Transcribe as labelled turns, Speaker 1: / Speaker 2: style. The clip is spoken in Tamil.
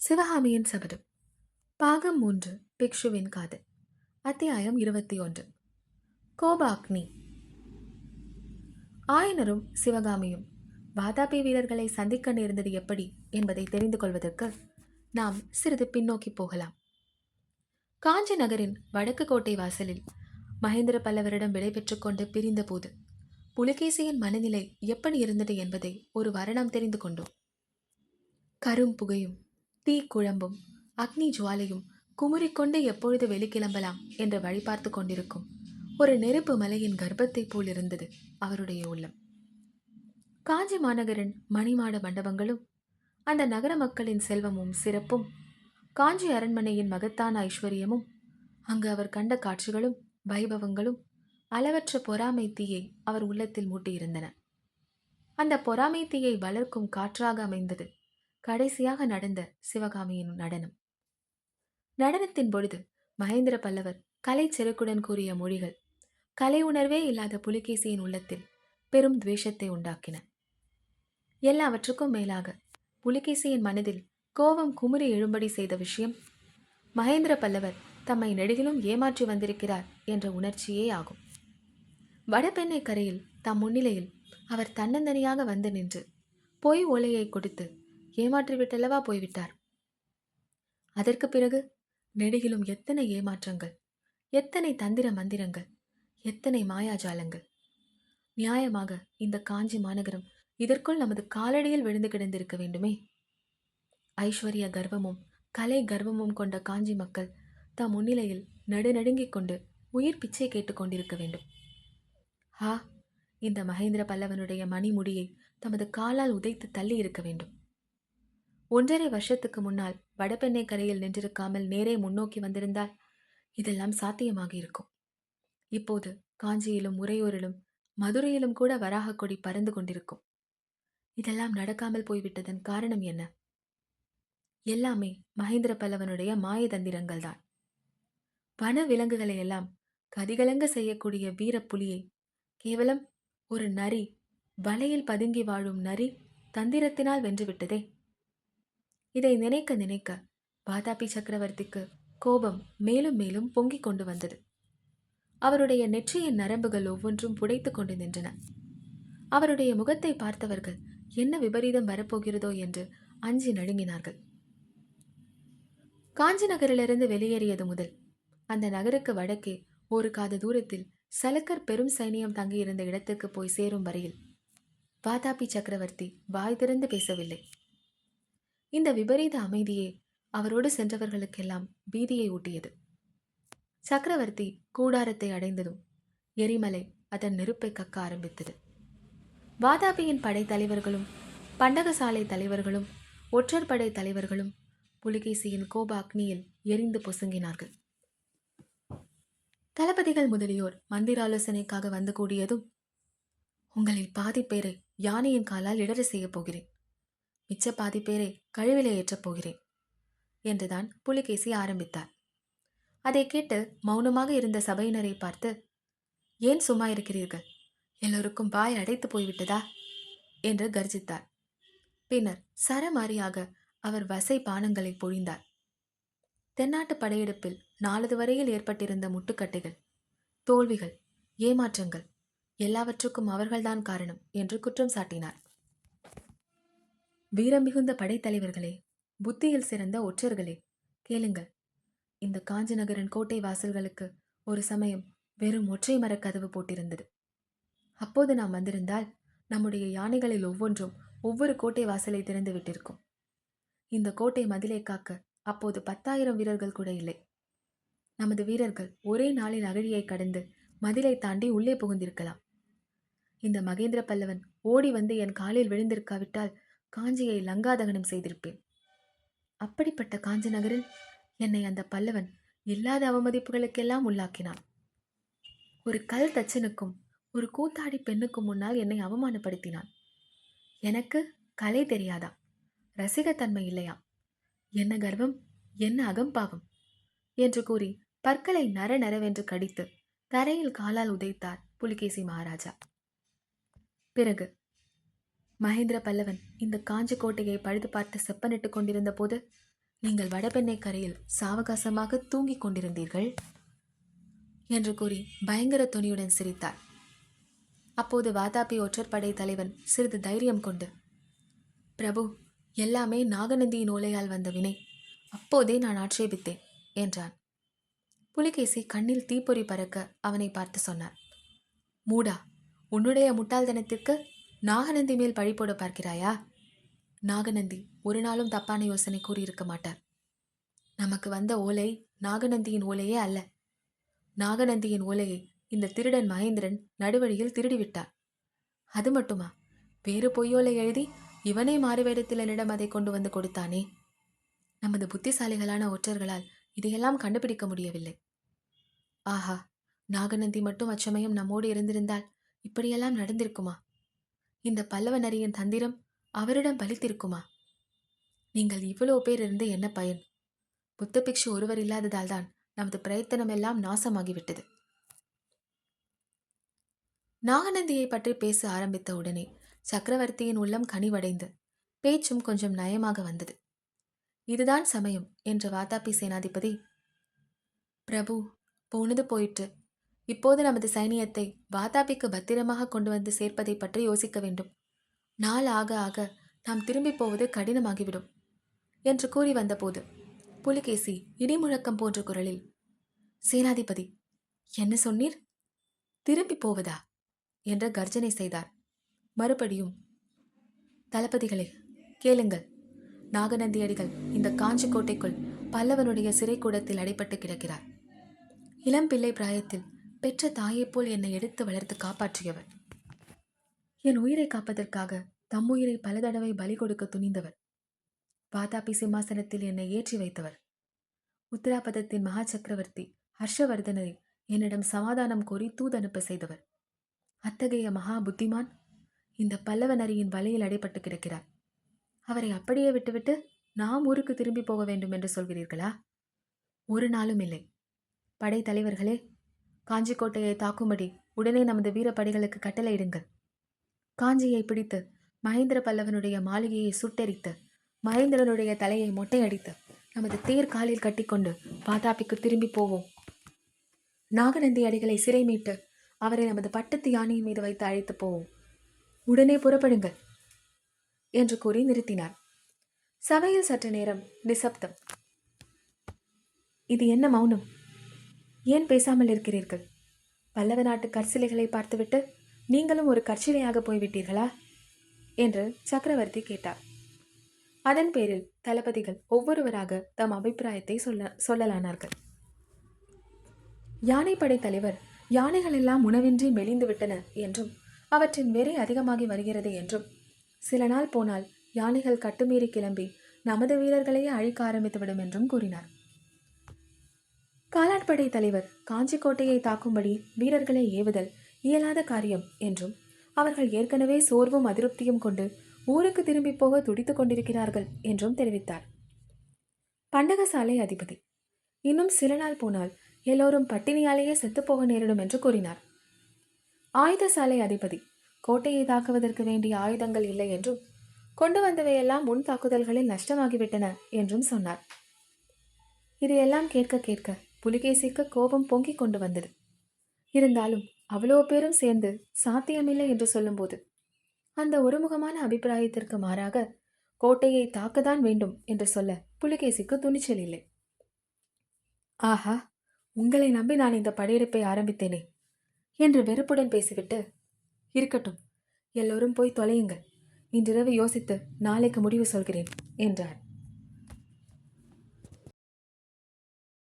Speaker 1: சிவகாமியின் சபதம். பாகம் 3. பிக்ஷுவின் காதல். அத்தியாயம் 21. கோபாக்னி. ஆயனரும் சிவகாமியும் வாதாபி வீரர்களை சந்திக்க நேர்ந்தது எப்படி என்பதை தெரிந்து கொள்வதற்கு நாம் சிறிது பின்னோக்கி போகலாம். காஞ்சி நகரின் வடக்கு கோட்டை வாசலில் மகேந்திர பல்லவரிடம் விடை பெற்றுக் கொண்டு பிரிந்தபோது புலிகேசியின் மனநிலை எப்படி இருந்தது என்பதை ஒரு வருடம் தெரிந்து கொண்டோம். கரும் புகையும் தீ குழம்பும் அக்னி ஜுவாலையும் குமுறிக்கொண்டு எப்பொழுது வெளிக்கிளம்பலாம் என்று வழி பார்த்து கொண்டிருக்கும் ஒரு நெருப்பு மலையின் கர்ப்பத்தைப் போல் இருந்தது அவருடைய உள்ளம். காஞ்சி மாநகரின் மணிமாட மண்டபங்களும் அந்த நகர மக்களின் செல்வமும் சிறப்பும், காஞ்சி அரண்மனையின் மகத்தான ஐஸ்வர்யமும், அங்கு அவர் கண்ட காட்சிகளும் வைபவங்களும் அளவற்ற பொறாமை தீயை அவர் உள்ளத்தில் மூட்டியிருந்தன. அந்த பொறாமை தீயை வளர்க்கும் காற்றாக அமைந்தது கடைசியாக நடந்த சிவகாமியின் நடனம். நடனத்தின் பொழுது மகேந்திர பல்லவர் கலை செருக்குடன் கூறிய மொழிகள் கலை உணர்வே இல்லாத புலிகேசியின் உள்ளத்தில் பெரும் துவேஷத்தை உண்டாக்கின. எல்லாவற்றுக்கும் மேலாக புலிகேசியின் மனதில் கோபம் குமுறி எழும்படி செய்த விஷயம் மகேந்திர பல்லவர் தம்மை நெடுகிலும் ஏமாற்றி வந்திருக்கிறார் என்ற உணர்ச்சியே ஆகும். வடபெண்ணை கரையில் தம் முன்னிலையில் அவர் தன்னந்தனியாக வந்து நின்று பொய் ஓலையை கொடுத்து ஏமாற்றிவிட்டல்லவா போய்விட்டார். அதற்கு பிறகு நெடுகிலும் எத்தனை ஏமாற்றங்கள், எத்தனை தந்திர மந்திரங்கள், எத்தனை மாயாஜாலங்கள்! நியாயமாக இந்த காஞ்சி மாநகரம் இதற்குள் நமது காலடியில் விழுந்து கிடந்திருக்க வேண்டுமே. ஐஸ்வர்ய கர்வமும் கலை கர்வமும் கொண்ட காஞ்சி மக்கள் தம் முன்னிலையில் நடுநடுங்கிக் கொண்டு உயிர் பிச்சை கேட்டுக் கொண்டிருக்க வேண்டும். ஹா, இந்த மகேந்திர பல்லவனுடைய மணிமுடியை தமது காலால் உதைத்து தள்ளி இருக்க வேண்டும். 1.5 வருஷத்துக்கு முன்னால் வடபெண்ணை கரையில் நின்றிருக்காமல் நேரே முன்னோக்கி வந்திருந்தால் இதெல்லாம் சாத்தியமாக இருக்கும். இப்போது காஞ்சியிலும் உறையூரிலும் மதுரையிலும் கூட வராக கொடி பறந்து கொண்டிருக்கும். இதெல்லாம் நடக்காமல் போய்விட்டதன் காரணம் என்ன? எல்லாமே மகேந்திர பல்லவனுடைய மாயதந்திரங்கள் தான். வன விலங்குகளை எல்லாம் கதிகலங்க செய்யக்கூடிய வீர புலியை கேவலம் ஒரு நரி, வலையில் பதுங்கி வாழும் நரி தந்திரத்தினால் வென்றுவிட்டதே. இதை நினைக்க நினைக்க வாதாபி சக்கரவர்த்திக்கு கோபம் மேலும் மேலும் பொங்கிக் கொண்டு வந்தது. அவருடைய நெற்றியின் நரம்புகள் ஒவ்வொன்றும் புடைத்து கொண்டு நின்றன. அவருடைய முகத்தை பார்த்தவர்கள் என்ன விபரீதம் வரப்போகிறதோ என்று அஞ்சி நடுங்கினார்கள். காஞ்சி நகரிலிருந்து வெளியேறியது முதல் அந்த நகருக்கு வடக்கே ஒரு காத தூரத்தில் சலக்கர் பெரும் சைனியம் தங்கியிருந்த இடத்துக்கு போய் சேரும் வரையில் வாதாபி சக்கரவர்த்தி வாய் திறந்து பேசவில்லை. இந்த விபரீத அமைதியே அவரோடு சென்றவர்களுக்கெல்லாம் பீதியை ஊட்டியது. சக்கரவர்த்தி கூடாரத்தை அடைந்ததும் எரிமலை அதன் நெருப்பை கக்க ஆரம்பித்தது. வாதாபியின் படைத்தலைவர்களும் பண்டகசாலை தலைவர்களும் ஒற்றர் படை தலைவர்களும் புலிகேசியின் கோப அக்னியில் எரிந்து பொசுங்கினார்கள். தளபதிகள் முதலியோர் மந்திராலோசனைக்காக வந்து கூடியதும், உங்களில் பாதி பேரை யானையின் காலால் இடற செய்யப் போகிறேன், மிச்ச பாதி பேரை கழுவிலே ஏற்றப் போகிறேன் என்றுதான் புலிகேசி ஆரம்பித்தார். அதை கேட்டு மௌனமாக இருந்த சபையினரை பார்த்து, ஏன் சும்மா இருக்கிறீர்கள், எல்லோருக்கும் வாய் அடைத்து போய்விட்டதா என்று கர்ஜித்தார். பின்னர் சரமாரியாக அவர் வசை பானங்களை பொழிந்தார். தென்னாட்டு படையெடுப்பில் நாளது வரையில் ஏற்பட்டிருந்த முட்டுக்கட்டைகள், தோல்விகள், ஏமாற்றங்கள் எல்லாவற்றுக்கும் அவர்கள்தான் காரணம் என்று குற்றம் சாட்டினார். வீரம் மிகுந்த படைத்தலைவர்களே, புத்தியில் சிறந்த ஒற்றர்களே, கேளுங்கள். இந்த காஞ்சி நகரின் கோட்டை வாசல்களுக்கு ஒரு சமயம் வெறும் ஒற்றை மரக் கதவு போட்டிருந்தது. அப்போது நாம் வந்திருந்தால் நம்முடைய யானைகளில் ஒவ்வொன்றும் ஒவ்வொரு கோட்டை வாசலை திறந்து விட்டிருக்கும். இந்த கோட்டை மதிலை காக்க அப்போது 10,000 வீரர்கள் கூட இல்லை. நமது வீரர்கள் ஒரே நாளில் அகழியை கடந்து மதிலை தாண்டி உள்ளே புகுந்திருக்கலாம். இந்த மகேந்திர பல்லவன் ஓடி வந்து என் காலில் விழுந்திருக்காவிட்டால் காஞ்சியை லங்காதகனம் செய்திருப்பேன். அப்படிப்பட்ட காஞ்சி நகரில் என்னை அந்த பல்லவன் இல்லாத அவமதிப்புகளுக்கெல்லாம் உள்ளாக்கினான். ஒரு கல் தச்சனுக்கும் ஒரு கூத்தாடி பெண்ணுக்கும் முன்னால் என்னை அவமானப்படுத்தினான். எனக்கு கலை தெரியாதா, ரசிகத்தன்மை இல்லையா, என்ன கர்வம், என்ன அகம்பாவம் என்று கூறி பற்களை நர நரவென்று கடித்து தரையில் காலால் உதைத்தார் புலிகேசி மகாராஜா. பிறகு மகேந்திர பல்லவன் இந்த காஞ்சி கோட்டையை பழுது பார்த்து செப்பனிட்டு கொண்டிருந்த போது நீங்கள் வடபெண்ணை கரையில் சாவகாசமாக தூங்கிக் கொண்டிருந்தீர்கள் என்று கூறி பயங்கர துணியுடன் சிரித்தார். அப்போது வாதாபி ஒற்றற்படை தலைவன் சிறிது தைரியம் கொண்டு, பிரபு, எல்லாமே நாகநந்தியின் ஓலையால் வந்த வினை, அப்போதே நான் ஆட்சேபித்தேன் என்றான். புலிகேசி கண்ணில் தீப்பொறி பறக்க அவனை பார்த்து சொன்னார், மூடா, உன்னுடைய முட்டாள்தனத்திற்கு நாகநந்தி மேல் பழி போட பார்க்கிறாயா? நாகநந்தி ஒரு நாளும் தப்பான யோசனை கூறியிருக்க மாட்டார். நமக்கு வந்த ஓலை நாகநந்தியின் ஓலையே அல்ல. நாகநந்தியின் ஓலையை இந்த திருடன் மகேந்திரன் நடுவழியில் திருடிவிட்டார். அது மட்டுமா, வேறு பொய்யோலை எழுதி இவனே மாறுவேடத்தில் என்னிடம் அதை கொண்டு வந்து கொடுத்தானே. நமது புத்திசாலிகளான ஒற்றர்களால் இதையெல்லாம் கண்டுபிடிக்க முடியவில்லை. ஆஹா, நாகநந்தி மட்டும் அச்சமயம் நம்மோடு இருந்திருந்தால் இப்படியெல்லாம் நடந்திருக்குமா? இந்த பல்லவ நரியின் தந்திரம் அவரிடம் பலித்திருக்குமா? நீங்கள் இவ்வளோ பேர் இருந்து என்ன பயன்? புத்த பிக்ஷு ஒருவர் இல்லாததால் தான் நமது பிரயத்தனம் எல்லாம் நாசமாகிவிட்டது. நாகநந்தியை பற்றி பேச ஆரம்பித்த உடனே சக்கரவர்த்தியின் உள்ளம் கனிவடைந்து பேச்சும் கொஞ்சம் நயமாக வந்தது. இதுதான் சமயம் என்ற வாதாபி சேனாதிபதி, பிரபு, போனது போயிற்று. இப்போது நமது சைனியத்தை வாதாபிக்கு பத்திரமாக கொண்டு வந்து சேர்ப்பதை பற்றி யோசிக்க வேண்டும். நாள் ஆக ஆக நாம் திரும்பி போவது கடினமாகிவிடும் என்று கூறி வந்தபோது புலிகேசி இடிமுழக்கம் போன்ற குரலில், சேனாதிபதி, என்ன சொன்னீர்? திரும்பி போவதா என்ற கர்ஜனை செய்தார். மறுபடியும், தளபதிகளே கேளுங்கள். நாகநந்தியடிகள் இந்த காஞ்சி கோட்டைக்குள் பல்லவனுடைய சிறைக்கூடத்தில் அடைப்பட்டு கிடக்கிறார். இளம் பிள்ளை பிராயத்தில் பெற்ற தாயைப்போல் என்னை எடுத்து வளர்த்து காப்பாற்றியவர். என் உயிரை காப்பதற்காக தம்முயிரை பல தடவை பலி கொடுக்க துணிந்தவர். வாதாபி சிம்மாசனத்தில் என்னை ஏற்றி வைத்தவர். உத்தராபதத்தின் மகா சக்கரவர்த்தி ஹர்ஷவர்தனரை என்னிடம் சமாதானம் கோரி தூதனுப்ப செய்தவர். அத்தகைய மகா புத்திமான் இந்த பல்லவ நரியின் வலையில் அடைப்பட்டு கிடக்கிறார். அவரை அப்படியே விட்டுவிட்டு நாம் ஊருக்கு திரும்பி போக வேண்டும் என்று சொல்கிறீர்களா? ஒரு நாளும் இல்லை. படை தலைவர்களே, காஞ்சிக்கோட்டையை தாக்கும்படி உடனே நமது வீரப்படைகளுக்கு கட்டளையிடுங்கள். காஞ்சியை பிடித்து மகேந்திர பல்லவனுடைய மாளிகையை சுட்டெரித்து மகேந்திரனுடைய தலையை மொட்டையடித்து நமது தேர் காலில் கட்டிக்கொண்டு வாதாபிக்கு திரும்பி போவோம். நாகநந்தி அடிகளை சிறை மீட்டு அவரை நமது பட்டத்து யானையின் மீது வைத்து அழைத்து போவோம். உடனே புறப்படுங்கள் என்று கூறி நிறுத்தினார். சபையில் சற்று நேரம் நிசப்தம். இது என்ன மௌனம்? ஏன் பேசாமல் இருக்கிறீர்கள்? பல்லவ நாட்டு கற்சிலைகளை பார்த்துவிட்டு நீங்களும் ஒரு கற்சிலையாக போய்விட்டீர்களா என்று சக்கரவர்த்தி கேட்டார். அதன் பேரில் தளபதிகள் ஒவ்வொருவராக தம் அபிப்பிராயத்தை சொல்லலானார்கள். யானைப்படை தலைவர், யானைகள் எல்லாம் உணவின்றி மெலிந்து விட்டன என்றும் அவற்றின் வெறி அதிகமாகி வருகிறது என்றும், சில நாள் போனால் யானைகள் கட்டுமீறி கிளம்பி நமது வீரர்களையே அழிக்க ஆரம்பித்துவிடும் என்றும் கூறினார். காலாட்படை தலைவர், காஞ்சிக்கோட்டையை தாக்கும்படி வீரர்களை ஏவுதல் இயலாத காரியம் என்றும், அவர்கள் ஏற்கனவே சோர்வும் அதிருப்தியும் கொண்டு ஊருக்கு திரும்பி போக துடித்துக் கொண்டிருக்கிறார்கள் என்றும் தெரிவித்தார். பண்டகசாலை அதிபதி, இன்னும் சில நாள் போனால் எல்லோரும் பட்டினியாலேயே செத்துப்போக நேரிடும் என்று கூறினார். ஆயுதசாலை அதிபதி, கோட்டையை தாக்குவதற்கு வேண்டிய ஆயுதங்கள் இல்லை என்றும், கொண்டு வந்தவையெல்லாம் முன் தாக்குதல்களில் நஷ்டமாகிவிட்டன என்றும் சொன்னார். இதையெல்லாம் கேட்க கேட்க புலிகேசிக்கு கோபம் பொங்கிக் கொண்டு வந்தது. இருந்தாலும் அவ்வளோ பேரும் சேர்ந்து சாத்தியமில்லை என்று சொல்லும்போது அந்த ஒருமுகமான அபிப்பிராயத்திற்கு மாறாக கோட்டையை தாக்கத்தான் வேண்டும் என்று சொல்ல புலிகேசிக்கு துணிச்சல் இல்லை. ஆஹா, உங்களை நம்பி நான் இந்த படையெடுப்பை ஆரம்பித்தேனே என்று வெறுப்புடன் பேசிவிட்டு, இருக்கட்டும், எல்லோரும் போய் தொலையுங்கள், இன்றிரவு யோசித்து நாளைக்கு முடிவு சொல்கிறேன் என்றார்.